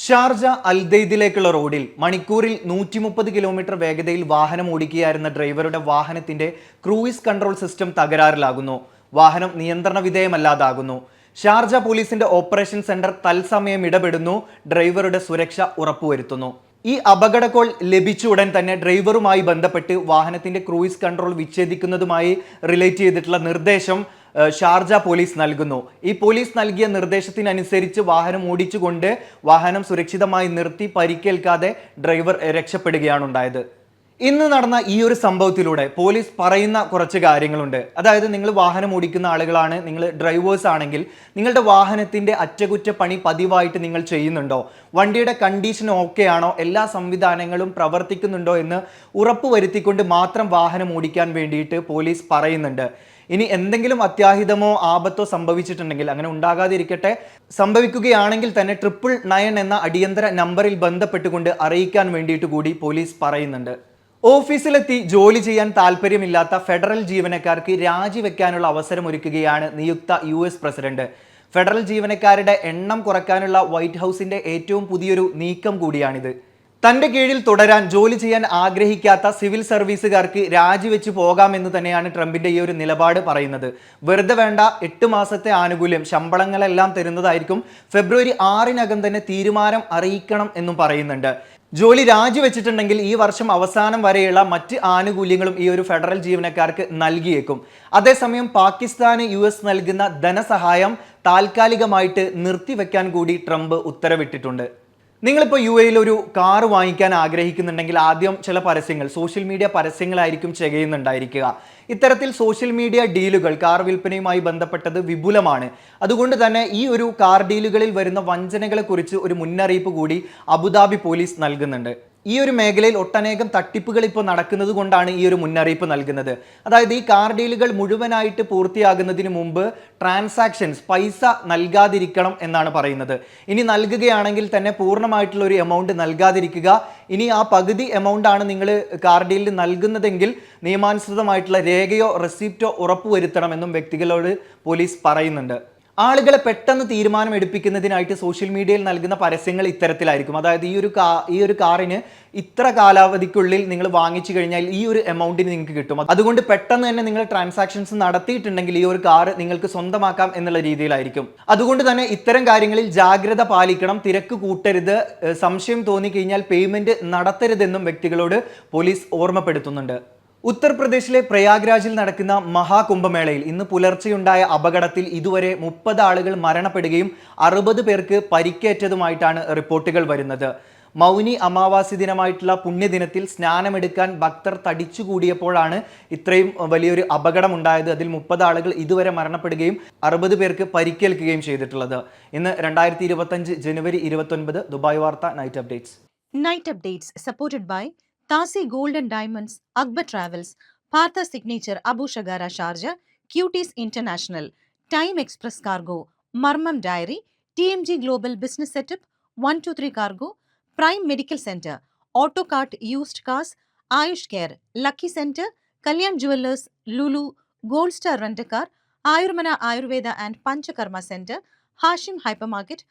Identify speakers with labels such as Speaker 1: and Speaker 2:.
Speaker 1: Sharjah അൽദെയ്ദിലേക്കുള്ള റോഡിൽ മണിക്കൂറിൽ 130 kilometre വേഗതയിൽ വാഹനം ഓടിക്കുകയായിരുന്ന ഡ്രൈവറുടെ വാഹനത്തിന്റെ ക്രൂയിസ് കൺട്രോൾ സിസ്റ്റം തകരാറിലാകുന്നു. വാഹനം നിയന്ത്രണ വിധേയമല്ലാതാകുന്നു. ഷാർജ പോലീസിന്റെ ഓപ്പറേഷൻ സെന്റർ തത്സമയം ഇടപെടുന്നു, ഡ്രൈവറുടെ സുരക്ഷ ഉറപ്പുവരുത്തുന്നു. ഈ അപകട കോൾ ലഭിച്ച ഉടൻ തന്നെ ഡ്രൈവറുമായി ബന്ധപ്പെട്ട് വാഹനത്തിന്റെ ക്രൂയിസ് കൺട്രോൾ വിച്ഛേദിക്കുന്നതുമായി റിലേറ്റ് ചെയ്തിട്ടുള്ള നിർദ്ദേശം ഷാർജ പോലീസ് നൽകുന്നു. ഈ പോലീസ് നൽകിയ നിർദ്ദേശത്തിനനുസരിച്ച് വാഹനം ഓടിച്ചുകൊണ്ട് വാഹനം സുരക്ഷിതമായി നിർത്തി പരിക്കേൽക്കാതെ ഡ്രൈവർ രക്ഷപ്പെടുകയാണ് ഉണ്ടായത്. ഇന്ന് നടന്ന ഈ ഒരു സംഭവത്തിലൂടെ പോലീസ് പറയുന്ന കുറച്ച് കാര്യങ്ങളുണ്ട്. അതായത് നിങ്ങൾ വാഹനം ഓടിക്കുന്ന ആളുകളാണ്, നിങ്ങൾ ഡ്രൈവേഴ്സ് ആണെങ്കിൽ നിങ്ങളുടെ വാഹനത്തിന്റെ അറ്റകുറ്റപ്പണി പതിവായിട്ട് നിങ്ങൾ ചെയ്യുന്നുണ്ടോ? വണ്ടിയുടെ കണ്ടീഷൻ ഓക്കെ ആണോ? എല്ലാ സംവിധാനങ്ങളും പ്രവർത്തിക്കുന്നുണ്ടോ എന്ന് ഉറപ്പുവരുത്തിക്കൊണ്ട് മാത്രം വാഹനം ഓടിക്കാൻ വേണ്ടിയിട്ട് പോലീസ് പറയുന്നുണ്ട്. ഇനി എന്തെങ്കിലും അത്യാഹിതമോ ആപത്തോ സംഭവിച്ചിട്ടുണ്ടെങ്കിൽ, അങ്ങനെ ഉണ്ടാകാതിരിക്കട്ടെ, സംഭവിക്കുകയാണെങ്കിൽ തന്നെ 999 എന്ന അടിയന്തര നമ്പറിൽ ബന്ധപ്പെട്ടുകൊണ്ട് അറിയിക്കാൻ വേണ്ടിയിട്ട് കൂടി പോലീസ് പറയുന്നുണ്ട്. ഓഫീസിലെത്തി ജോലി ചെയ്യാൻ താല്പര്യമില്ലാത്ത ഫെഡറൽ ജീവനക്കാർക്ക് രാജിവെക്കാനുള്ള അവസരമൊരുക്കുകയാണ് നിയുക്ത US പ്രസിഡന്റ്. ഫെഡറൽ ജീവനക്കാരുടെ എണ്ണം കുറയ്ക്കാനുള്ള വൈറ്റ് ഹൗസിന്റെ ഏറ്റവും പുതിയൊരു നീക്കം കൂടിയാണിത്. തന്റെ കീഴിൽ തുടരാൻ ജോലി ചെയ്യാൻ ആഗ്രഹിക്കാത്ത സിവിൽ സർവീസുകാർക്ക് രാജിവെച്ച് പോകാമെന്ന് തന്നെയാണ് ട്രംപിന്റെ ഈ ഒരു നിലപാട് പറയുന്നത്. വെറുതെ വേണ്ട, 8 മാസത്തെ ആനുകൂല്യം, ശമ്പളങ്ങളെല്ലാം തരുന്നതായിരിക്കും. ഫെബ്രുവരി 6-നകം തന്നെ തീരുമാനം അറിയിക്കണം എന്നും പറയുന്നുണ്ട്. ജോലി രാജിവെച്ചിട്ടുണ്ടെങ്കിൽ ഈ വർഷം അവസാനം വരെയുള്ള മറ്റ് ആനുകൂല്യങ്ങളും ഈ ഒരു ഫെഡറൽ ജീവനക്കാർക്ക് നൽകിയേക്കും. അതേസമയം പാകിസ്ഥാന് US നൽകുന്ന ധനസഹായം താൽക്കാലികമായിട്ട് നിർത്തിവെക്കാൻ കൂടി ട്രംപ് ഉത്തരവിട്ടിട്ടുണ്ട്. നിങ്ങളിപ്പോൾ UAE ഒരു കാർ വാങ്ങിക്കാൻ ആഗ്രഹിക്കുന്നുണ്ടെങ്കിൽ ആദ്യം ചില പരസ്യങ്ങൾ, സോഷ്യൽ മീഡിയ പരസ്യങ്ങളായിരിക്കും ചെയ്യുന്നുണ്ടായിരിക്കുക. ഇത്തരത്തിൽ സോഷ്യൽ മീഡിയ ഡീലുകൾ കാർ വിൽപ്പനയുമായി ബന്ധപ്പെട്ടത് വിപുലമാണ്. അതുകൊണ്ട് തന്നെ ഈ ഒരു കാർ ഡീലുകളിൽ വരുന്ന വഞ്ചനകളെക്കുറിച്ച് ഒരു മുന്നറിയിപ്പ് കൂടി അബുദാബി പോലീസ് നൽകുന്നുണ്ട്. ഈ ഒരു മേഖലയിൽ ഒട്ടനേകം തട്ടിപ്പുകൾ ഇപ്പോൾ നടക്കുന്നത് കൊണ്ടാണ് ഈ ഒരു മുന്നറിയിപ്പ് നൽകുന്നത്. അതായത് ഈ കാർ ഡീലുകൾ മുഴുവനായിട്ട് പൂർത്തിയാകുന്നതിന് മുമ്പ് ട്രാൻസാക്ഷൻസ്, പൈസ നൽകാതിരിക്കണം എന്നാണ് പറയുന്നത്. ഇനി നൽകുകയാണെങ്കിൽ തന്നെ പൂർണ്ണമായിട്ടുള്ള ഒരു എമൗണ്ട് നൽകാതിരിക്കുക. ഇനി ആ പകുതി എമൗണ്ട് ആണ് നിങ്ങൾ കാർ ഡീലിൽ നൽകുന്നതെങ്കിൽ നിയമാനുസൃതമായിട്ടുള്ള രേഖയോ റെസിപ്റ്റോ ഉറപ്പുവരുത്തണമെന്നും വ്യക്തികളോട് പോലീസ് പറയുന്നുണ്ട്. ആളുകളെ പെട്ടെന്ന് തീരുമാനം എടുപ്പിക്കുന്നതിനായിട്ട് സോഷ്യൽ മീഡിയയിൽ നൽകുന്ന പരസ്യങ്ങൾ ഇത്തരത്തിലായിരിക്കും. അതായത് ഈ ഒരു കാറിന് ഇത്ര കാലാവധിക്കുള്ളിൽ നിങ്ങൾ വാങ്ങിച്ചു കഴിഞ്ഞാൽ ഈ ഒരു എമൗണ്ടിന് നിങ്ങൾക്ക് കിട്ടും. അതുകൊണ്ട് പെട്ടെന്ന് തന്നെ നിങ്ങൾ ട്രാൻസാക്ഷൻസ് നടത്തിയിട്ടുണ്ടെങ്കിൽ ഈ ഒരു കാർ നിങ്ങൾക്ക് സ്വന്തമാക്കാം എന്നുള്ള രീതിയിലായിരിക്കും. അതുകൊണ്ട് തന്നെ ഇത്തരം കാര്യങ്ങളിൽ ജാഗ്രത പാലിക്കണം, തിരക്ക് കൂട്ടരുത്, സംശയം തോന്നിക്കഴിഞ്ഞാൽ പേയ്മെന്റ് നടത്തരുതെന്നും വ്യക്തികളോട് പോലീസ് ഓർമ്മപ്പെടുത്തുന്നുണ്ട്. ഉത്തർപ്രദേശിലെ പ്രയാഗ്രാജിൽ നടക്കുന്ന മഹാകുംഭമേളയിൽ ഇന്ന് പുലർച്ചെയുണ്ടായ അപകടത്തിൽ ഇതുവരെ 30 ആളുകൾ മരണപ്പെടുകയും 60 പേർക്ക് പരിക്കേറ്റതുമായിട്ടാണ് റിപ്പോർട്ടുകൾ വരുന്നത്. മൗനി അമാവാസി ദിനമായിട്ടുള്ള പുണ്യദിനത്തിൽ സ്നാനമെടുക്കാൻ ഭക്തർ തടിച്ചുകൂടിയപ്പോഴാണ് ഇത്രയും വലിയൊരു അപകടമുണ്ടായത്. അതിൽ 30 ആളുകൾ ഇതുവരെ മരണപ്പെടുകയും 60 പേർക്ക് പരിക്കേൽക്കുകയും ചെയ്തിട്ടുള്ളത്. ഇന്ന് 2025 ജനുവരി 29. ദുബായ് വാർത്ത night updates.
Speaker 2: Night updates supported by Tasi Gold and Diamonds, Akbar Travels, Partha Signature Abu Shagara Sharjah, Cuties International, Time Express Cargo, Marmam Diary, TMG Global Business Setup, 123 Cargo, Prime Medical Center, Autocart Used Cars, Ayush Care, Lucky Center, Kalyan Jewelers, Lulu, Gold Star Rent-A-Car, Ayurmana Ayurveda and Panchakarma Center, Hashim Hypermarket,